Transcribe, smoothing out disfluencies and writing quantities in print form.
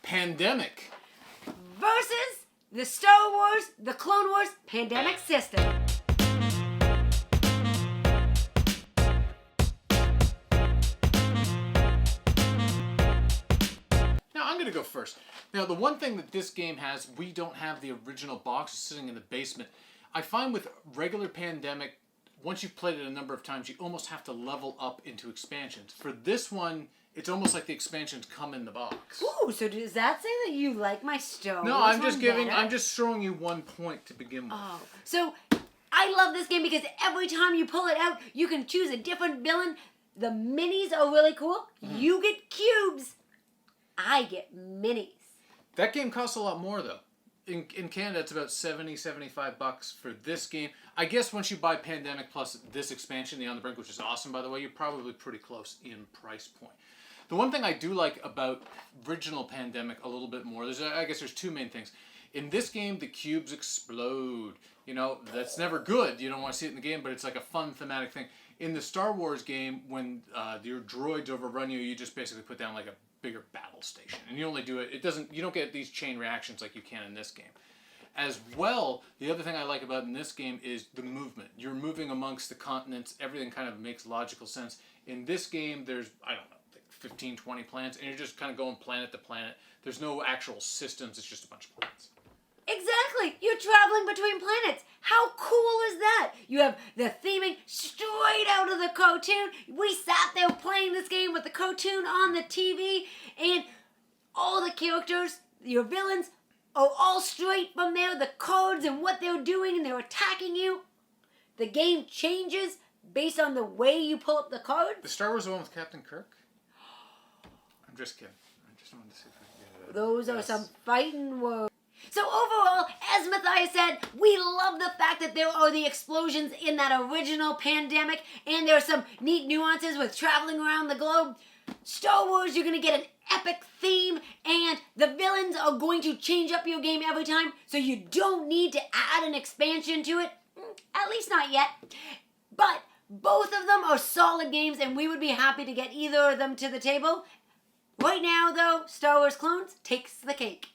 Pandemic. Versus the Star Wars, the Clone Wars Pandemic System. Now, I'm going to go first. Now, the one thing that this game has, we don't have the original box sitting in the basement. I find with regular Pandemic, once you've played it a number of times, you almost have to level up into expansions. For this one, it's almost like the expansions come in the box. Ooh, so does that say that you like my Star Wars? No, I'm just better? I'm just showing you 1 point to begin with. Oh, so I love this game because every time you pull it out, you can choose a different villain. The minis are really cool. You get cubes. I get minis. That game costs a lot more, though. In Canada, it's about $75 for this game. I guess once you buy Pandemic plus this expansion, the On the Brink, which is awesome, by the way, you're probably pretty close in price point. The one thing I do like about original Pandemic a little bit more, I guess there's two main things. In this game, the cubes explode. You know, that's never good. You don't want to see it in the game, but it's like a fun thematic thing. In the Star Wars game, when your droids overrun you, you just basically put down like a bigger battle station. And you only do it, you don't get these chain reactions like you can in this game. As well, the other thing I like about in this game is the movement. You're moving amongst the continents. Everything kind of makes logical sense. In this game, there's, I don't know, like 15, 20 planets, and you're just kind of going planet to planet. There's no actual systems. It's just a bunch of planets. Exactly. You're traveling between planets. How cool is that? You have the theming straight out of the cartoon. We sat there playing this game with the cartoon on the TV, and all the characters, your villains, are all straight from there. The cards and what they're doing, and they're attacking you. The game changes based on the way you pull up the cards. The Star Wars one with Captain Kirk? I'm just kidding. I just wanted to see if I could get it. Those are some fighting words. So overall, as Matthias said, we love the fact that there are the explosions in that original Pandemic, and there are some neat nuances with traveling around the globe. Star Wars, you're going to get an epic theme, and the villains are going to change up your game every time, so you don't need to add an expansion to it, at least not yet. But both of them are solid games, and we would be happy to get either of them to the table. Right now, though, Star Wars Clones takes the cake.